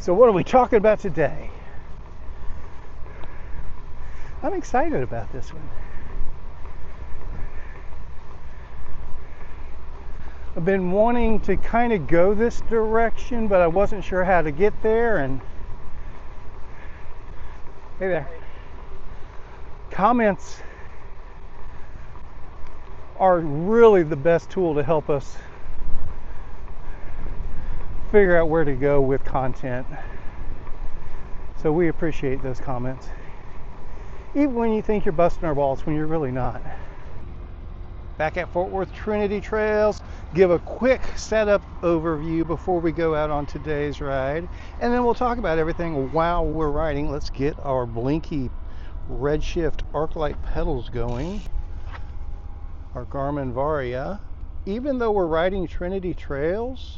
So what are we talking about today? I'm excited about this one. I've been wanting to kind of go this direction, but I wasn't sure how to get there. And hey there. Comments are really the best tool to help us figure out where to go with content. So we appreciate those comments. Even when you think you're busting our balls, when you're really not. Back at Fort Worth Trinity Trails, give a quick setup overview before we go out on today's ride, and then we'll talk about everything while we're riding. Let's get our Blinky Redshift Arclight pedals going. Our Garmin Varia. Even though we're riding Trinity Trails,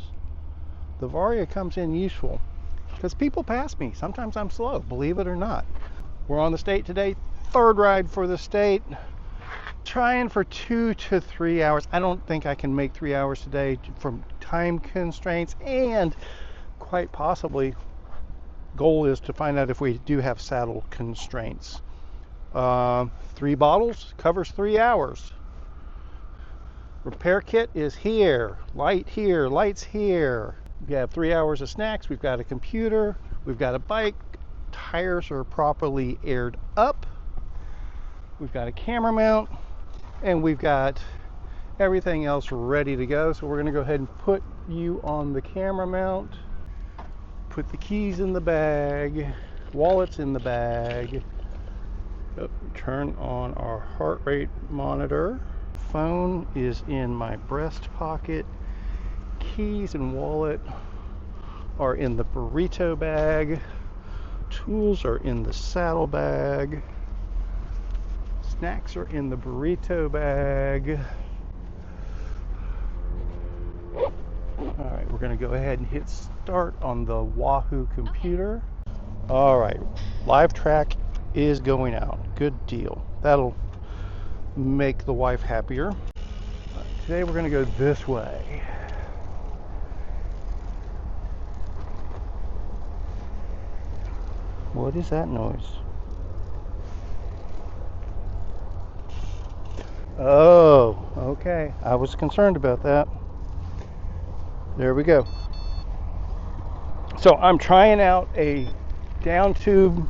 the Varia comes in useful because people pass me. Sometimes I'm slow, believe it or not. We're on the state today, third ride for the state. Trying for 2 to 3 hours. I don't think I can make 3 hours today from time constraints, and quite possibly goal is to find out if we do have saddle constraints. 3 bottles covers 3 hours. Repair kit is here, light here, lights here. We have 3 hours of snacks. We've got a computer, we've got a bike, tires are properly aired up, we've got a camera mount, and we've got everything else ready to go. So we're going to go ahead and put you on the camera mount, put the keys in the bag, wallets in the bag. Turn on our heart rate monitor. Phone is in my breast pocket. Keys and wallet are in the burrito bag. Tools are in the saddle bag. Snacks are in the burrito bag. All right, we're going to go ahead and hit start on the Wahoo computer. All right, live track is going out. Good deal. That'll make the wife happier. Today we're going to go this way. What is that noise? Oh, okay. I was concerned about that. There we go. So I'm trying out a down tube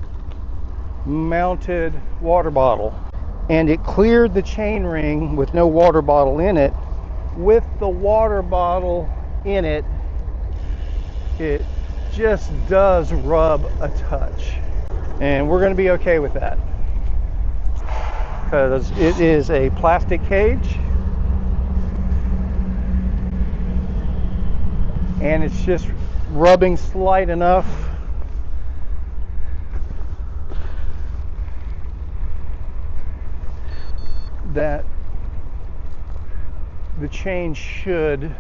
mounted water bottle, and it cleared the chain ring with no water bottle in it. With the water bottle in it, it just does rub a touch, and we're going to be okay with that because it is a plastic cage and it's just rubbing slight enough that the chain should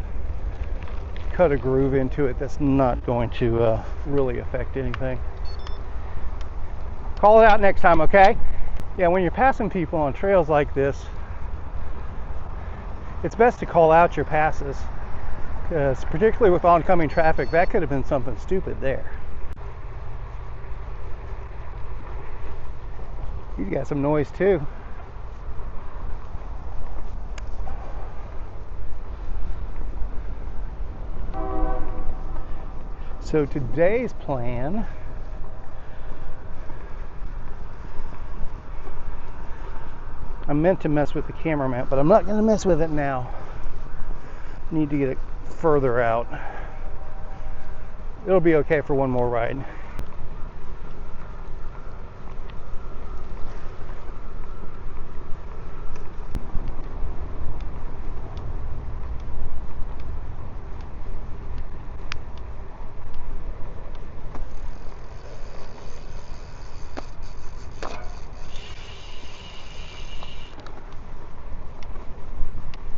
cut a groove into it. That's not going to really affect anything. Call it out next time, okay? Yeah, when you're passing people on trails like this, it's best to call out your passes, because particularly with oncoming traffic, that could have been something stupid there. You got some noise too. So today's plan, I meant to mess with the camera mount, but I'm not going to mess with it now. Need to get it further out. It'll be okay for one more ride.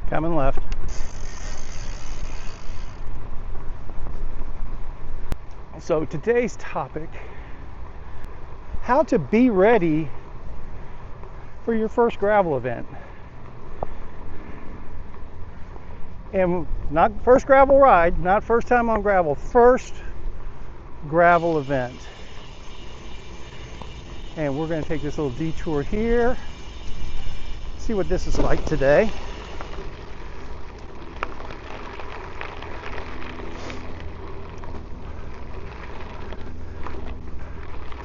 Coming left. So today's topic, how to be ready for your first gravel event. And not first gravel ride, not first time on gravel, first gravel event. And we're going to take this little detour here, see what this is like today.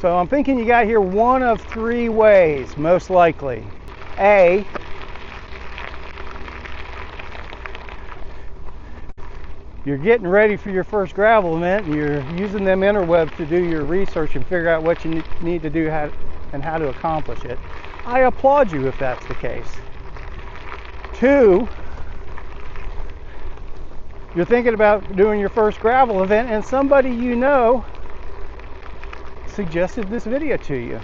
So I'm thinking you got here one of three ways, most likely. A, you're getting ready for your first gravel event and you're using them interwebs to do your research and figure out what you need to do and how to accomplish it. I applaud you if that's the case. Two, you're thinking about doing your first gravel event and somebody you know suggested this video to you.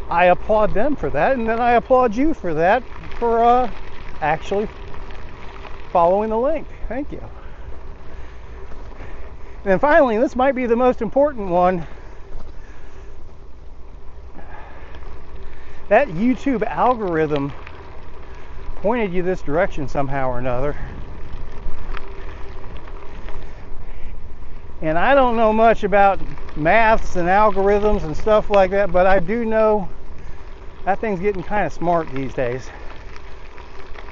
I applaud them for that, and then I applaud you for that, for actually following the link. Thank you. And then finally, this might be the most important one. That YouTube algorithm pointed you this direction somehow or another. And I don't know much about maths and algorithms and stuff like that, but I do know that thing's getting kind of smart these days.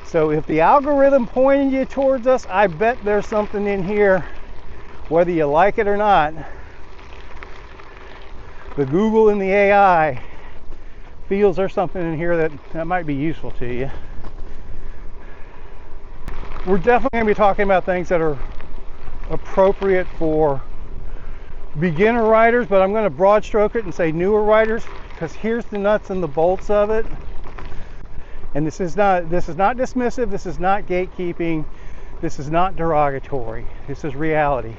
So if the algorithm pointed you towards us, I bet there's something in here, whether you like it or not. The Google and the AI feels there's something in here that might be useful to you. We're definitely going to be talking about things that are appropriate for beginner riders, but I'm going to broad stroke it and say newer riders, because here's the nuts and the bolts of it. And this is not dismissive, this is not gatekeeping, this is not derogatory, this is reality.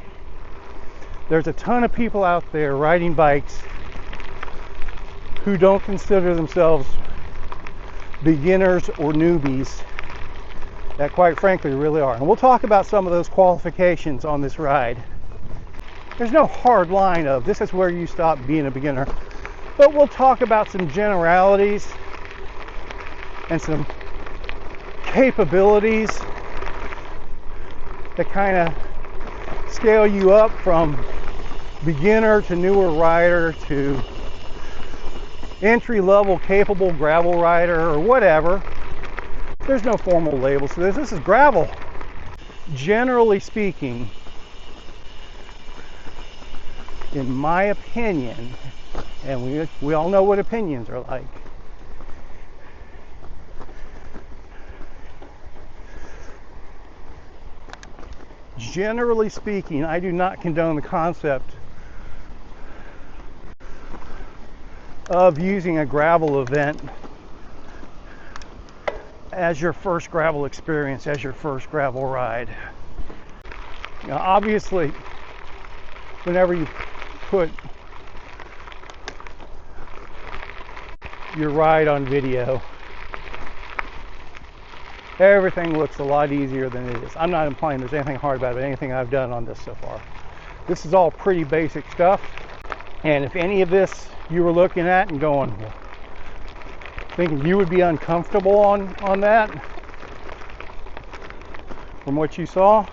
There's a ton of people out there riding bikes who don't consider themselves beginners or newbies, that quite frankly really are. And we'll talk about some of those qualifications on this ride. There's no hard line of this is where you stop being a beginner, but we'll talk about some generalities and some capabilities that kind of scale you up from beginner to newer rider to entry-level capable gravel rider or whatever. There's no formal label to this. This is gravel. Generally speaking, in my opinion, and we all know what opinions are like, generally speaking, I do not condone the concept of using a gravel event as your first gravel experience, as your first gravel ride. Now, obviously, whenever you put your ride on video, everything looks a lot easier than it is. I'm not implying there's anything hard about it, anything I've done on this so far. This is all pretty basic stuff, and if any of this you were looking at and going, well, thinking you would be uncomfortable on that from what you saw,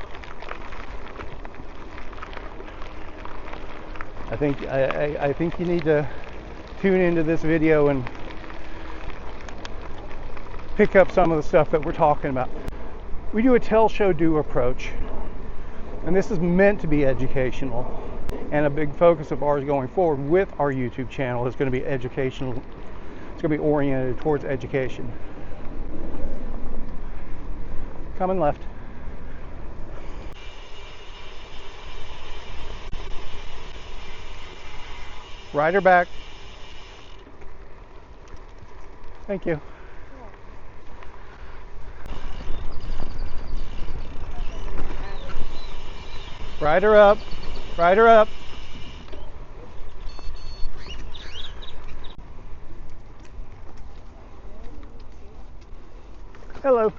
I think you need to tune into this video and pick up some of the stuff that we're talking about. We do a tell, show, do approach, and this is meant to be educational, and a big focus of ours going forward with our YouTube channel is going to be educational. It's going to be oriented towards education. Coming left. Rider back. Thank you. Rider up. Rider up. Hello.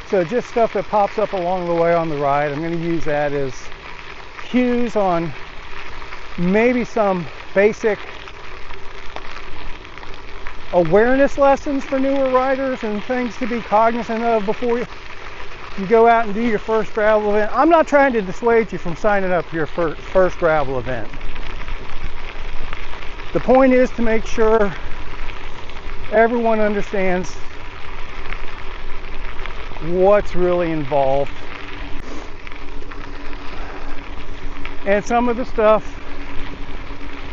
So just stuff that pops up along the way on the ride. I'm going to use that as cues on maybe some basic awareness lessons for newer riders and things to be cognizant of before you go out and do your first gravel event. I'm not trying to dissuade you from signing up for your first gravel event. The point is to make sure everyone understands what's really involved. And some of the stuff,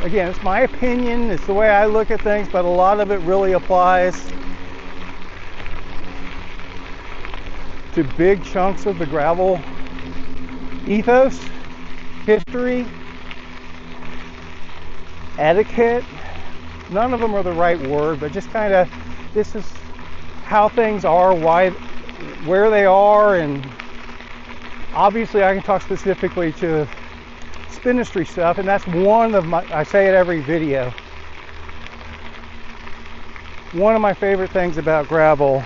again, it's my opinion, it's the way I look at things, but a lot of it really applies to big chunks of the gravel ethos, history, etiquette. None of them are the right word, but just kind of, this is how things are, where they are, and obviously I can talk specifically to spinistry stuff, and that's one of my, I say it every video, one of my favorite things about gravel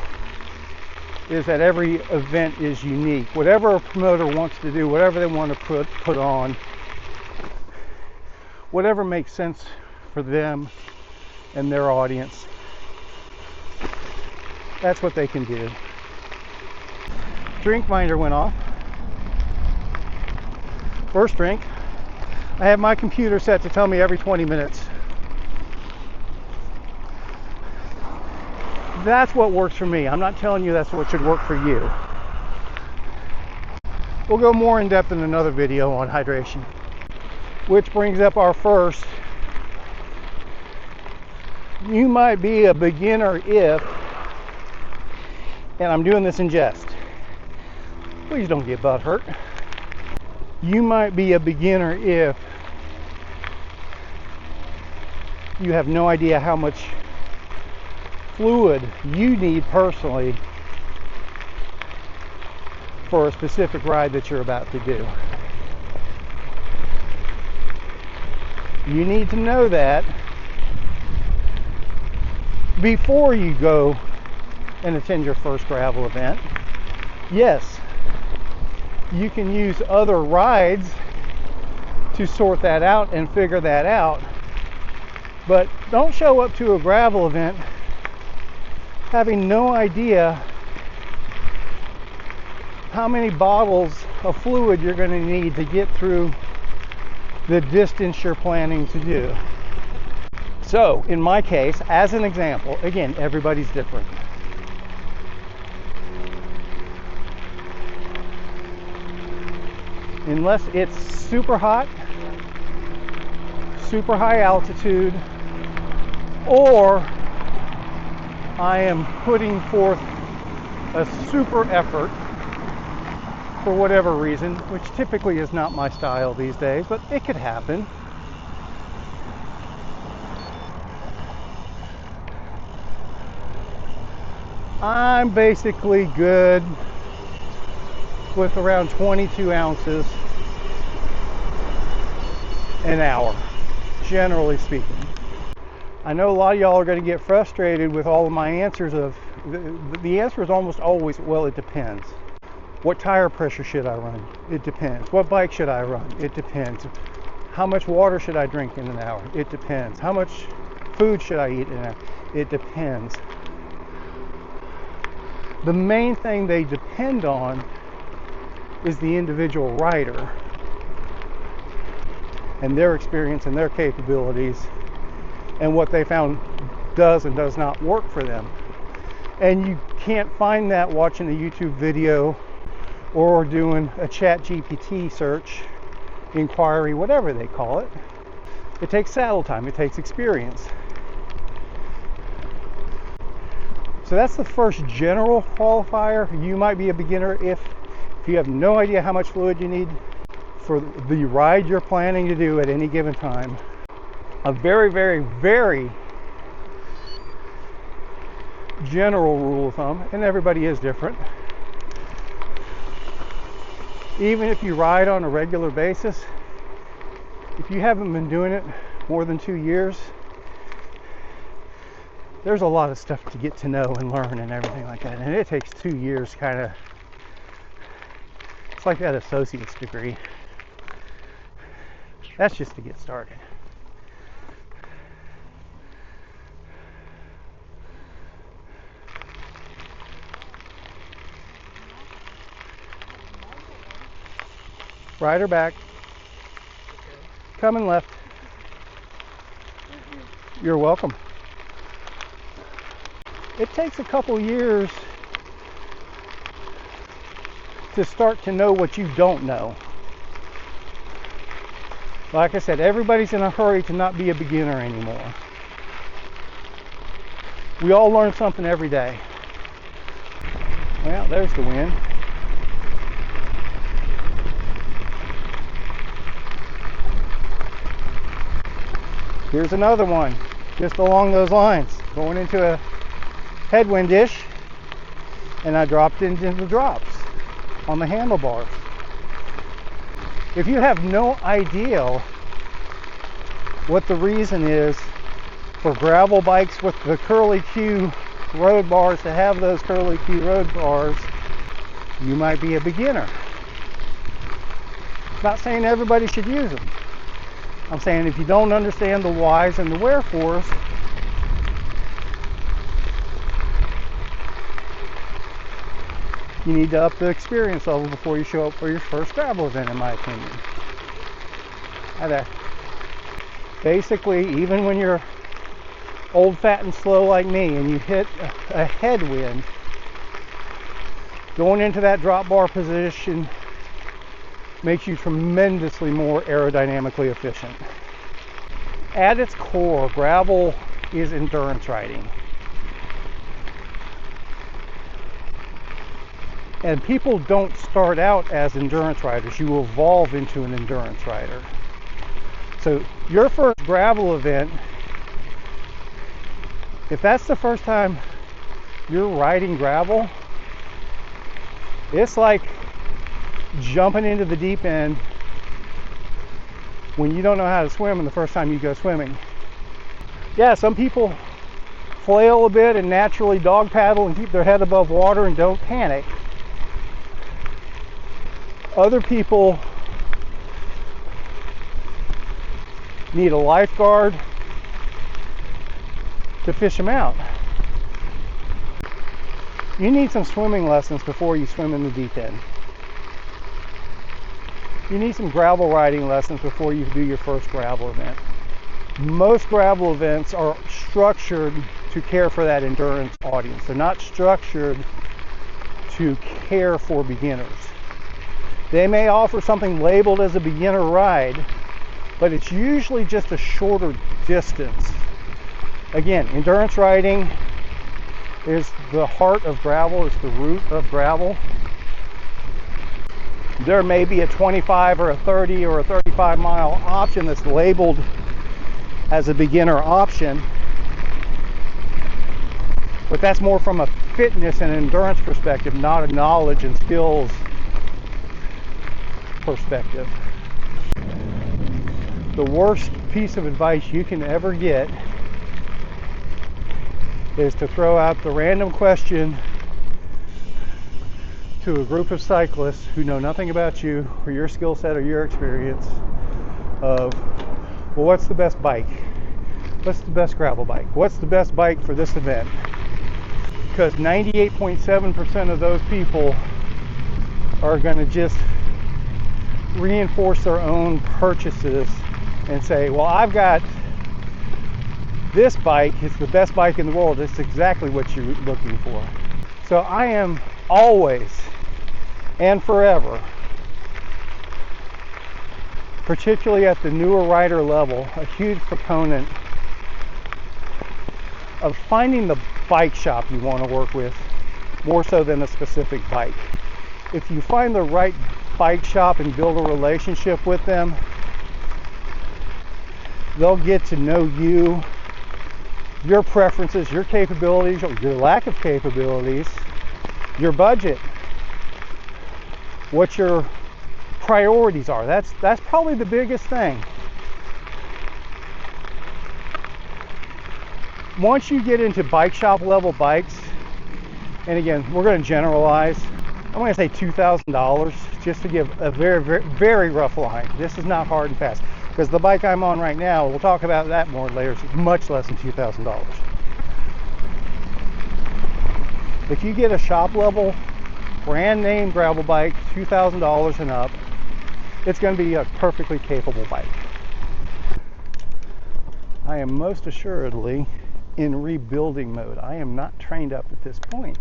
is that every event is unique. Whatever a promoter wants to do, whatever they want to put on, whatever makes sense for them and their audience, that's what they can do. Drink minder went off. First drink. I have my computer set to tell me every 20 minutes. That's what works for me. I'm not telling you that's what should work for you. We'll go more in depth in another video on hydration. Which brings up our first. You might be a beginner if, and I'm doing this in jest, please don't get butt hurt. You might be a beginner if you have no idea how much fluid you need personally for a specific ride that you're about to do. You need to know that before you go and attend your first gravel event. Yes, you can use other rides to sort that out and figure that out, but don't show up to a gravel event having no idea how many bottles of fluid you're going to need to get through the distance you're planning to do. So, in my case, as an example, again, everybody's different. Unless it's super hot, super high altitude, or I am putting forth a super effort for whatever reason, which typically is not my style these days, but it could happen. I'm basically good with around 22 ounces an hour, generally speaking. I know a lot of y'all are going to get frustrated with all of my answers of, the answer is almost always, well, it depends. What tire pressure should I run? It depends. What bike should I run? It depends. How much water should I drink in an hour? It depends. How much food should I eat in an hour? It depends. The main thing they depend on is the individual rider and their experience and their capabilities and what they found does and does not work for them. And you can't find that watching a YouTube video or doing a ChatGPT search, inquiry, whatever they call it. It takes saddle time, it takes experience. So that's the first general qualifier. You might be a beginner if you have no idea how much fluid you need for the ride you're planning to do at any given time. A very, very, very general rule of thumb, and everybody is different. Even if you ride on a regular basis, if you haven't been doing it more than 2 years, there's a lot of stuff to get to know and learn and everything like that. And it takes 2 years kind of, it's like that associate's degree. That's just to get started. Rider back. Coming left. You're welcome. It takes a couple years to start to know what you don't know. Like I said, everybody's in a hurry to not be a beginner anymore. We all learn something every day. Well, there's the wind. Here's another one, just along those lines, going into a headwind dish, and I dropped into the drops on the handlebars. If you have no idea what the reason is for gravel bikes with the curly Q road bars to have those curly Q road bars, you might be a beginner. I'm not saying everybody should use them. I'm saying if you don't understand the whys and the wherefores, you need to up the experience level before you show up for your first gravel event, in my opinion. Basically, even when you're old, fat, and slow like me and you hit a headwind, going into that drop bar position makes you tremendously more aerodynamically efficient. At its core, gravel is endurance riding. And people don't start out as endurance riders. You evolve into an endurance rider. So your first gravel event, if that's the first time you're riding gravel, it's like jumping into the deep end when you don't know how to swim and the first time you go swimming. Yeah, some people flail a bit and naturally dog paddle and keep their head above water and don't panic. Other people need a lifeguard to fish them out. You need some swimming lessons before you swim in the deep end. You need some gravel riding lessons before you do your first gravel event. Most gravel events are structured to care for that endurance audience. They're not structured to care for beginners. They may offer something labeled as a beginner ride, but it's usually just a shorter distance. Again, endurance riding is the heart of gravel, it's the root of gravel. There may be a 25 or a 30 or a 35 mile option that's labeled as a beginner option, but that's more from a fitness and endurance perspective, not a knowledge and skills perspective. The worst piece of advice you can ever get is to throw out the random question to a group of cyclists who know nothing about you or your skill set or your experience of, well, what's the best bike? What's the best gravel bike? What's the best bike for this event? Because 98.7% of those people are going to just reinforce their own purchases and say, well, I've got this bike, it's the best bike in the world, it's exactly what you're looking for. So I am always and forever, particularly at the newer rider level, a huge proponent of finding the bike shop you want to work with more so than a specific bike. If you find the right bike shop and build a relationship with them, they'll get to know you, your preferences, your capabilities, your lack of capabilities, your budget, what your priorities are. That's probably the biggest thing. Once you get into bike shop level bikes, and again, we're going to generalize, I'm going to say $2,000 just to give a very, very, very rough line. This is not hard and fast, because the bike I'm on right now, we'll talk about that more later, it's much less than $2,000. If you get a shop level brand name gravel bike, $2,000 and up, it's going to be a perfectly capable bike. I am most assuredly in rebuilding mode. I am not trained up at this point.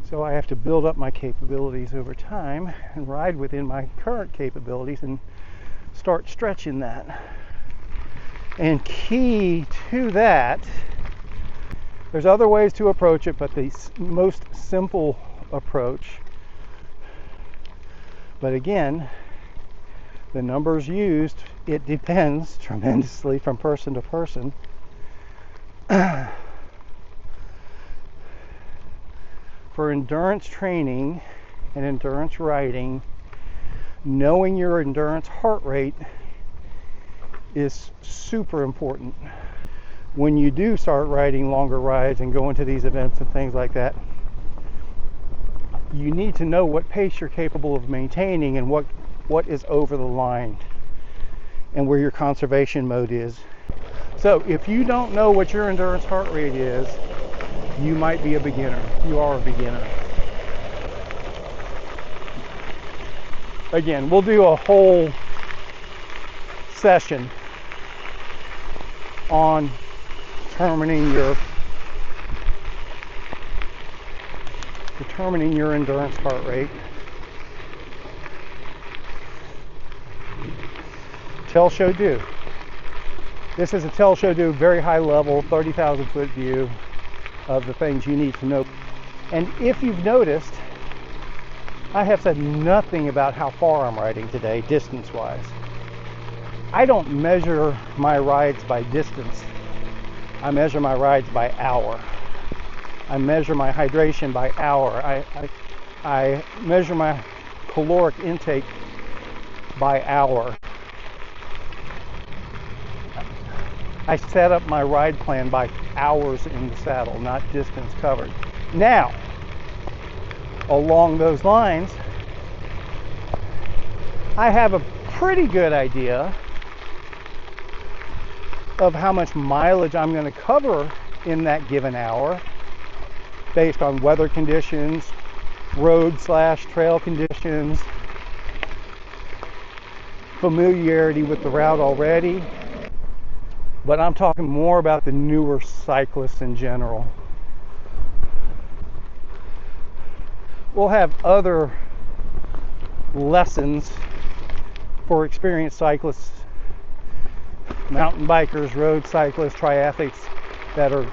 So I have to build up my capabilities over time and ride within my current capabilities and start stretching that. And key to that, there's other ways to approach it, but the most simple approach, but again, the numbers used, it depends tremendously from person to person. For endurance training and endurance riding, knowing your endurance heart rate is super important. When you do start riding longer rides and go into these events and things like that, you need to know what pace you're capable of maintaining and what is over the line and where your conservation mode is. So if you don't know what your endurance heart rate is, you might be a beginner. You are a beginner. Again, we'll do a whole session on determining your endurance heart rate. Tell, show, do. This is a tell, show, do, very high level, 30,000 foot view of the things you need to know. And if you've noticed, I have said nothing about how far I'm riding today, distance-wise. I don't measure my rides by distance. I measure my rides by hour. I measure my hydration by hour. I measure my caloric intake by hour. I set up my ride plan by hours in the saddle, not distance covered. Now, along those lines, I have a pretty good idea of how much mileage I'm going to cover in that given hour based on weather conditions, road/trail conditions, familiarity with the route already. But I'm talking more about the newer cyclists in general. We'll have other lessons for experienced cyclists, mountain bikers, road cyclists, triathletes that are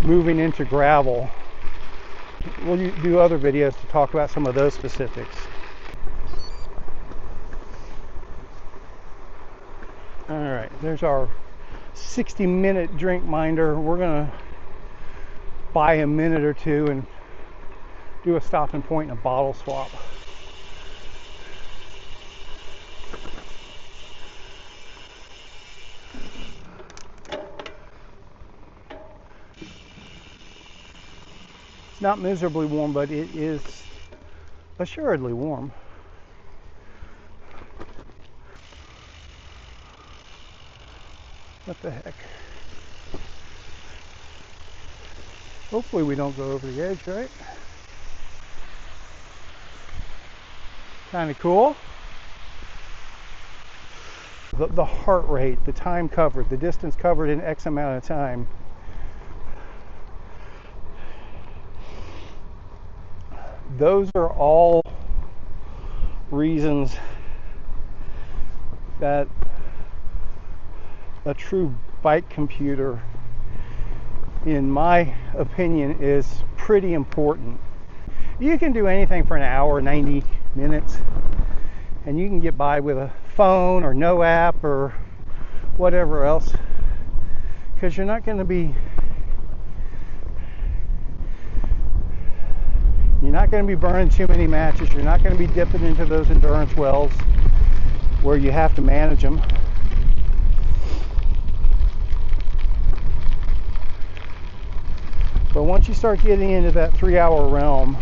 moving into gravel. We'll do other videos to talk about some of those specifics. All right, there's our 60-minute drink minder. We're gonna buy a minute or two and do a stop and point and a bottle swap. It's not miserably warm, but it is assuredly warm. What the heck? Hopefully we don't go over the edge, right? Kind of cool. The heart rate, the time covered, the distance covered in X amount of time. Those are all reasons that a true bike computer, in my opinion, is pretty important. You can do anything for an hour, 90 minutes, and you can get by with a phone or no app or whatever else, because you're not going to be burning too many matches. You're not going to be dipping into those endurance wells where you have to manage them. But once you start getting into that 3-hour realm,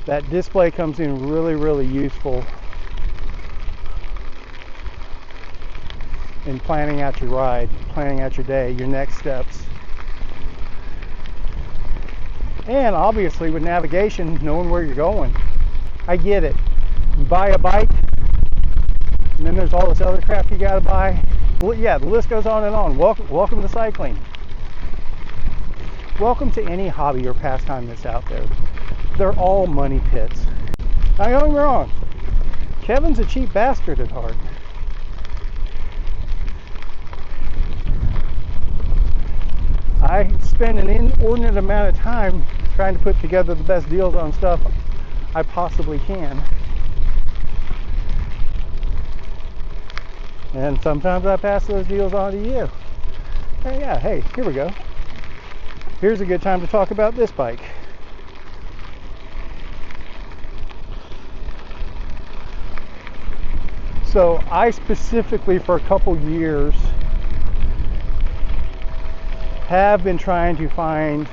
that display comes in really, really useful. in planning out your ride, planning out your day, your next steps. And obviously with navigation, knowing where you're going. I get it. You buy a bike, and then there's all this other crap you gotta buy. Well, yeah, the list goes on and on. Welcome to cycling. Welcome to any hobby or pastime that's out there. They're all money pits. Now, don't get me wrong. Kevin's a cheap bastard at heart. I spend an inordinate amount of time trying to put together the best deals on stuff I possibly can. And sometimes I pass those deals on to you. And yeah, hey, here we go. Here's a good time to talk about this bike. So I specifically, for a couple years, have been trying to find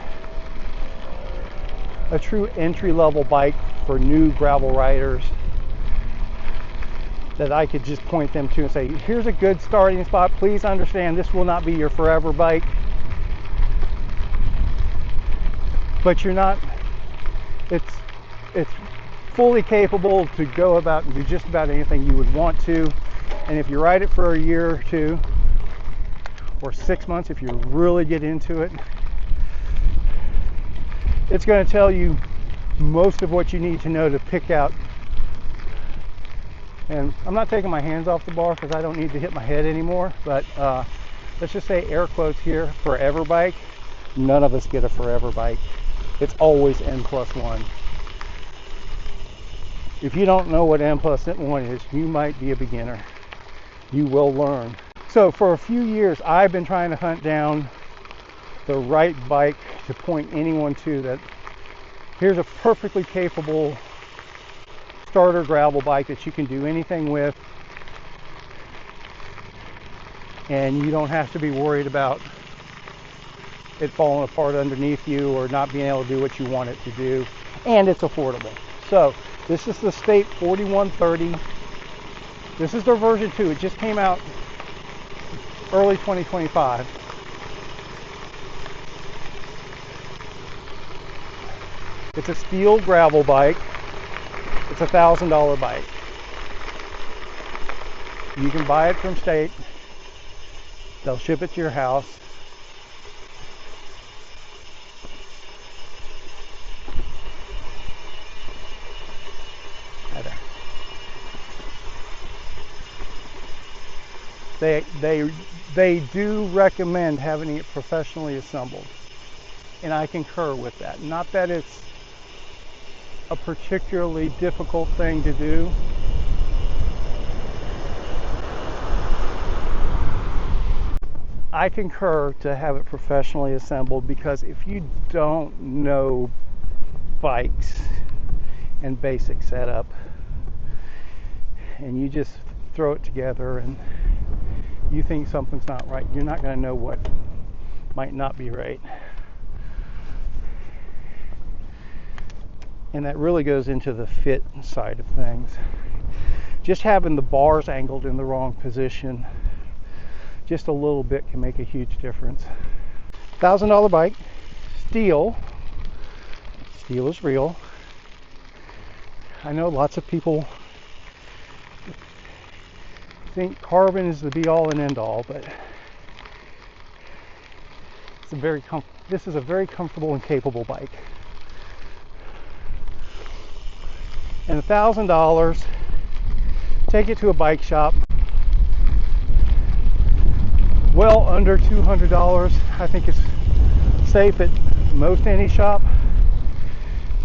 a true entry-level bike for new gravel riders that I could just point them to and say, here's a good starting spot. Please understand this will not be your forever bike, but you're not, it's fully capable to go about and do just about anything you would want to. And if you ride it for a year or two or 6 months, if you really get into it, it's going to tell you most of what you need to know to pick out. And I'm not taking my hands off the bar because I don't need to hit my head anymore, but let's just say air quotes here, forever bike. None of us get a forever bike. It's always N+1. If you don't know what N+1 is, you might be a beginner. You will learn. So for a few years, I've been trying to hunt down the right bike to point anyone to, that here's a perfectly capable starter gravel bike that you can do anything with, and you don't have to be worried about it falling apart underneath you or not being able to do what you want it to do, and it's affordable. So this is the State 4130. This is their version 2. It just came out early 2025. It's a steel gravel bike. It's a $1,000 bike. You can buy it from State. They'll ship it to your house. They do recommend having it professionally assembled, and I concur with that. Not that it's a particularly difficult thing to do. I concur to have it professionally assembled, because if you don't know bikes and basic setup and you just throw it together and you think something's not right, you're not going to know what might not be right. And that really goes into the fit side of things. Just having the bars angled in the wrong position, just a little bit, can make a huge difference. $1,000 bike, steel. Steel is real. I know lots of people think carbon is the be-all and end-all, but this is a very comfortable and capable bike. And $1,000, take it to a bike shop, well under $200. I think it's safe at most any shop,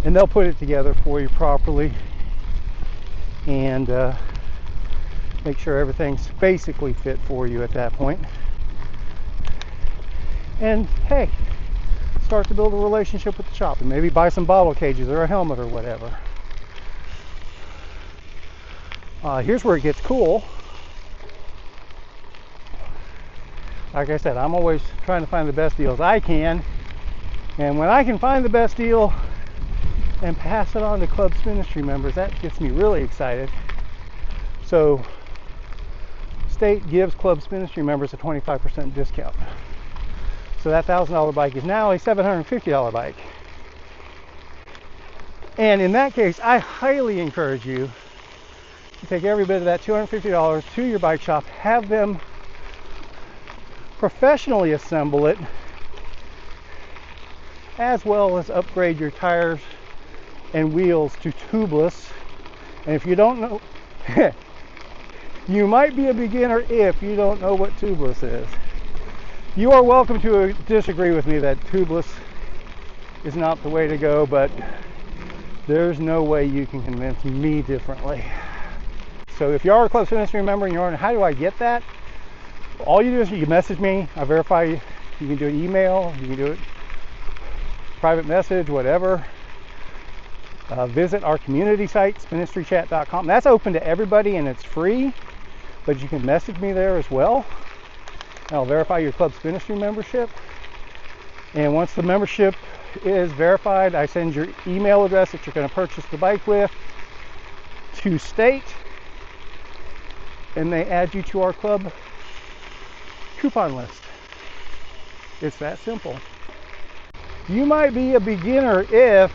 and they'll put it together for you properly and make sure everything's basically fit for you at that point. And hey, start to build a relationship with the shop and maybe buy some bottle cages or a helmet or whatever. Here's where it gets cool. Like I said, I'm always trying to find the best deals I can, and when I can find the best deal and pass it on to Club's Ministry members, that gets me really excited. So state gives Club Ministry members a 25% discount. So that $1,000 bike is now a $750 bike. And in that case, I highly encourage you to take every bit of that $250 to your bike shop, have them professionally assemble it, as well as upgrade your tires and wheels to tubeless. And if you don't know, you might be a beginner if you don't know what tubeless is. You are welcome to disagree with me that tubeless is not the way to go, but there's no way you can convince me differently. So if you are a Club Ministry member and you're wondering, how do I get that? All you do is you message me, I verify you. You can do it email, you can do it private message, whatever. Visit our community site, ministrychat.com. That's open to everybody and it's free, but you can message me there as well. I'll verify your Club Ministry membership. And once the membership is verified, I send your email address that you're going to purchase the bike with to state, and they add you to our club coupon list. It's that simple. You might be a beginner if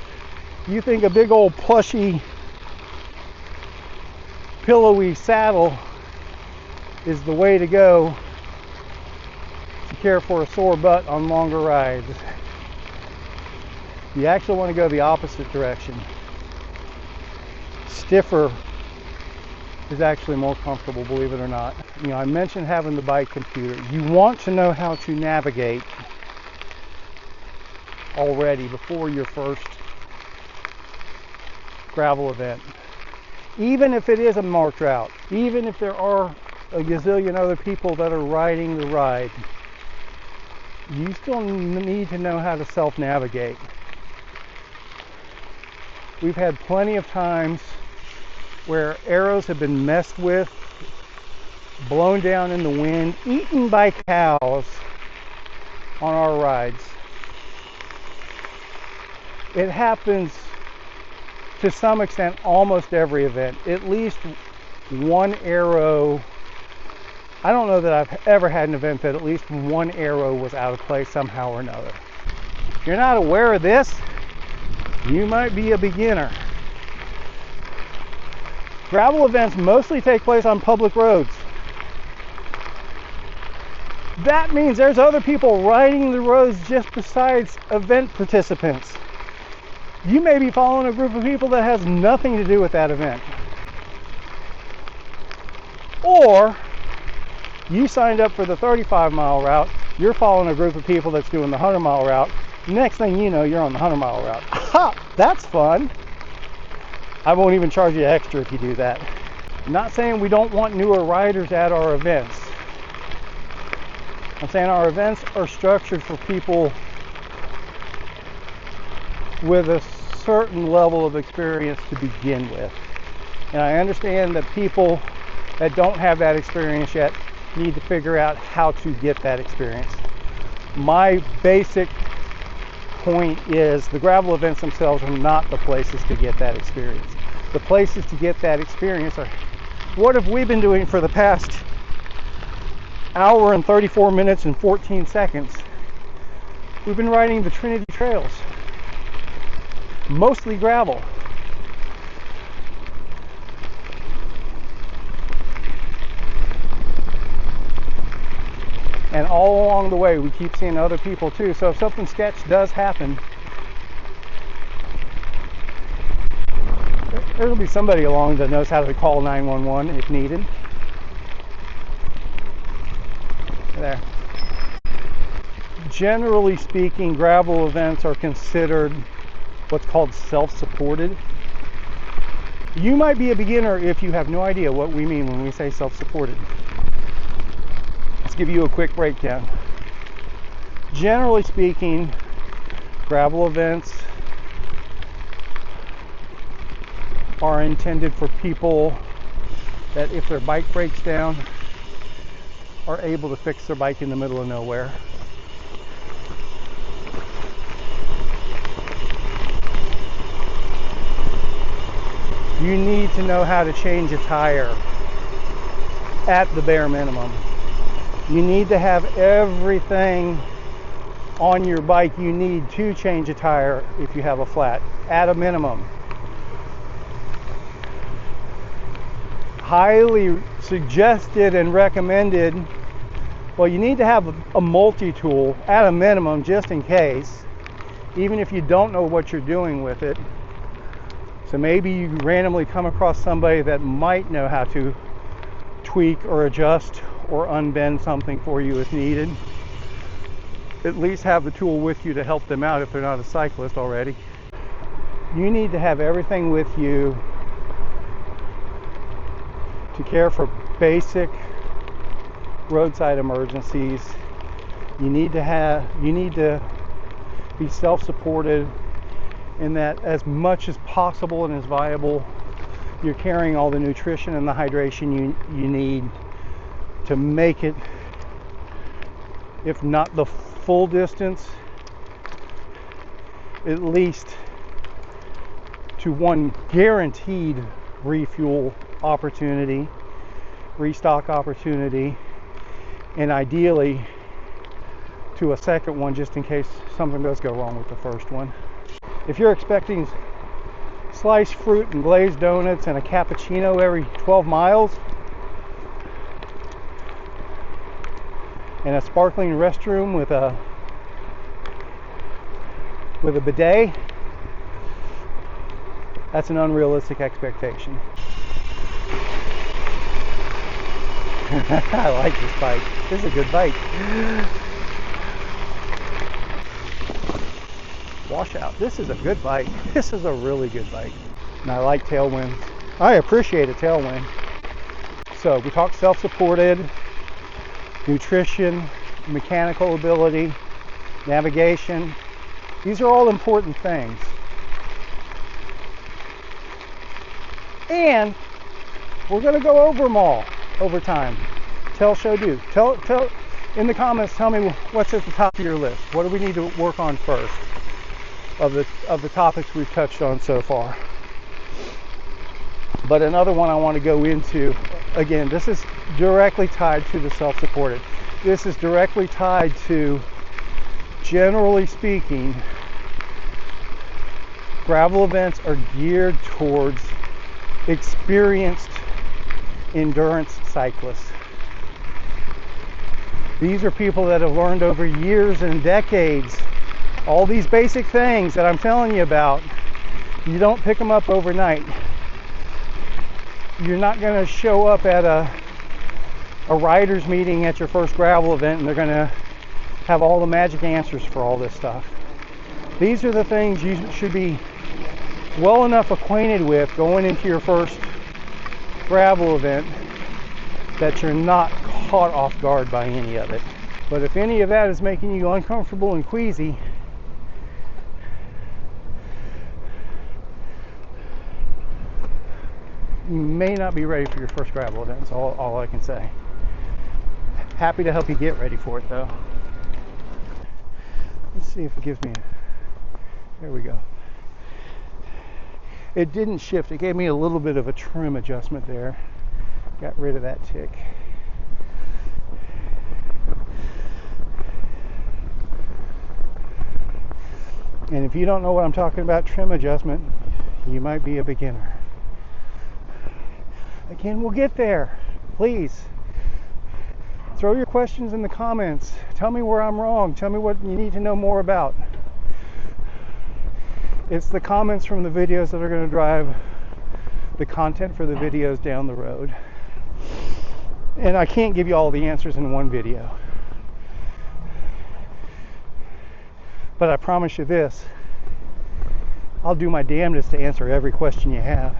you think a big old plushy, pillowy saddle is the way to go to care for a sore butt on longer rides. You actually want to go the opposite direction. Stiffer is actually more comfortable, believe it or not. You know, I mentioned having the bike computer. You want to know how to navigate already before your first gravel event. Even if it is a marked route, even if there are a gazillion other people that are riding the ride, you still need to know how to self-navigate. We've had plenty of times where arrows have been messed with, blown down in the wind, eaten by cows on our rides. It happens to some extent almost every event. At least one arrow. I don't know that I've ever had an event that at least one arrow was out of place somehow or another. If you're not aware of this, you might be a beginner. Gravel events mostly take place on public roads. That means there's other people riding the roads just besides event participants. You may be following a group of people that has nothing to do with that event. Or you signed up for the 35-mile route, you're following a group of people that's doing the 100-mile route. Next thing you know, you're on the 100-mile route. Ha! That's fun. I won't even charge you extra if you do that. I'm not saying we don't want newer riders at our events. I'm saying our events are structured for people with a certain level of experience to begin with. And I understand that people that don't have that experience yet need to figure out how to get that experience. My basic point is the gravel events themselves are not the places to get that experience. The places to get that experience are, what have we been doing for the past hour and 34 minutes and 14 seconds? We've been riding the Trinity Trails, mostly gravel. And all along the way, we keep seeing other people too. So if something sketch does happen, there'll be somebody along that knows how to call 911 if needed. There. Generally speaking, gravel events are considered what's called self-supported. You might be a beginner if you have no idea what we mean when we say self-supported. Let's give you a quick breakdown. Generally speaking, gravel events are intended for people that if their bike breaks down are able to fix their bike in the middle of nowhere. You need to know how to change a tire. at the bare minimum. You need to have everything on your bike you need to change a tire if you have a flat, at a minimum. Highly suggested and recommended. Well, you need to have a multi-tool at a minimum, just in case, even if you don't know what you're doing with it. So maybe you randomly come across somebody that might know how to tweak or adjust or unbend something for you if needed. At least have the tool with you to help them out if they're not a cyclist already. You need to have everything with you to care for basic roadside emergencies. You need to be self-supported in that as much as possible and as viable, you're carrying all the nutrition and the hydration you need to make it, if not the full distance, at least to one guaranteed refuel opportunity, restock opportunity, and ideally to a second one just in case something does go wrong with the first one. If you're expecting sliced fruit and glazed donuts and a cappuccino every 12 miles and a sparkling restroom with a bidet, that's an unrealistic expectation. I like this bike. This is a good bike. Washout. This is a good bike. This is a really good bike. And I like tailwind. I appreciate a tailwind. So we talked self-supported, nutrition, mechanical ability, navigation. These are all important things. And we're going to go over them all over time. Tell, show, do. Tell in the comments, tell me what's at the top of your list. What do we need to work on first of the topics we've touched on so far? But another one I want to go into, again, this is directly tied to the self-supported. This is directly tied to, generally speaking, gravel events are geared towards experienced endurance cyclists. These are people that have learned over years and decades all these basic things that I'm telling you about. You don't pick them up overnight. You're not going to show up at a riders meeting at your first gravel event and they're going to have all the magic answers for all this stuff. These are the things you should be well enough acquainted with going into your first gravel event that you're not caught off guard by any of it. But if any of that is making you uncomfortable and queasy, you may not be ready for your first gravel event. That's all I can say. Happy to help you get ready for it though. Let's see if it gives me there we go. It didn't shift. It gave me a little bit of a trim adjustment there. Got rid of that tick. And if you don't know what I'm talking about, trim adjustment, you might be a beginner. Again, we'll get there. Please throw your questions in the comments. Tell me where I'm wrong. Tell me what you need to know more about. It's the comments from the videos that are going to drive the content for the videos down the road. And I can't give you all the answers in one video. But I promise you this, I'll do my damnedest to answer every question you have.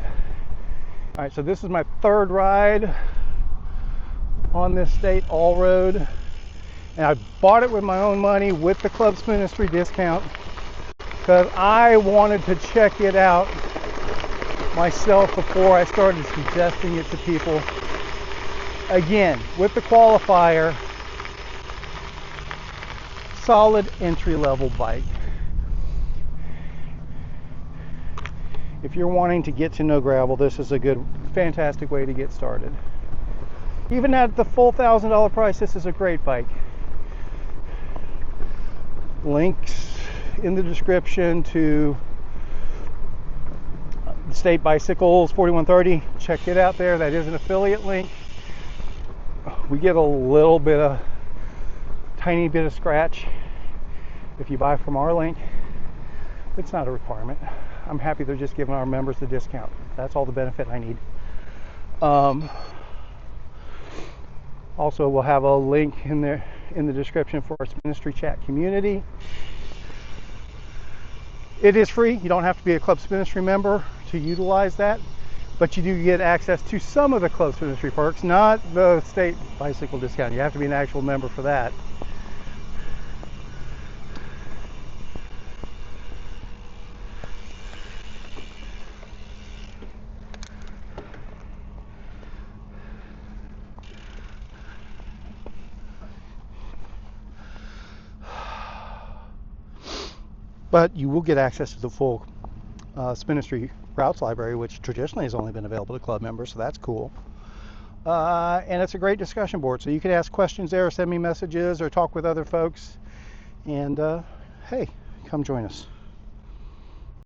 All right, so this is my third ride on this state all road. And I bought it with my own money with the Clubs Ministry discount because I wanted to check it out myself before I started suggesting it to people. Again, with the qualifier, solid entry-level bike. If you're wanting to get to know gravel, this is a good, fantastic way to get started. Even at the full $1,000 price, this is a great bike. Links in the description to State Bicycles 4130. Check it out there. That is an affiliate link. We get a little bit of, tiny bit of scratch if you buy from our link. It's not a requirement. I'm happy they're just giving our members the discount. That's all the benefit I need. Also, we'll have a link in there in the description for our Ministry Chat community. It is free. You don't have to be a Club Ministry member to utilize that, but you do get access to some of the Club Ministry perks, not the state bicycle discount. You have to be an actual member for that. But you will get access to the full Ministry routes library, which traditionally has only been available to club members, so that's cool. And it's a great discussion board, so you can ask questions there, or send me messages, or talk with other folks. And hey, come join us.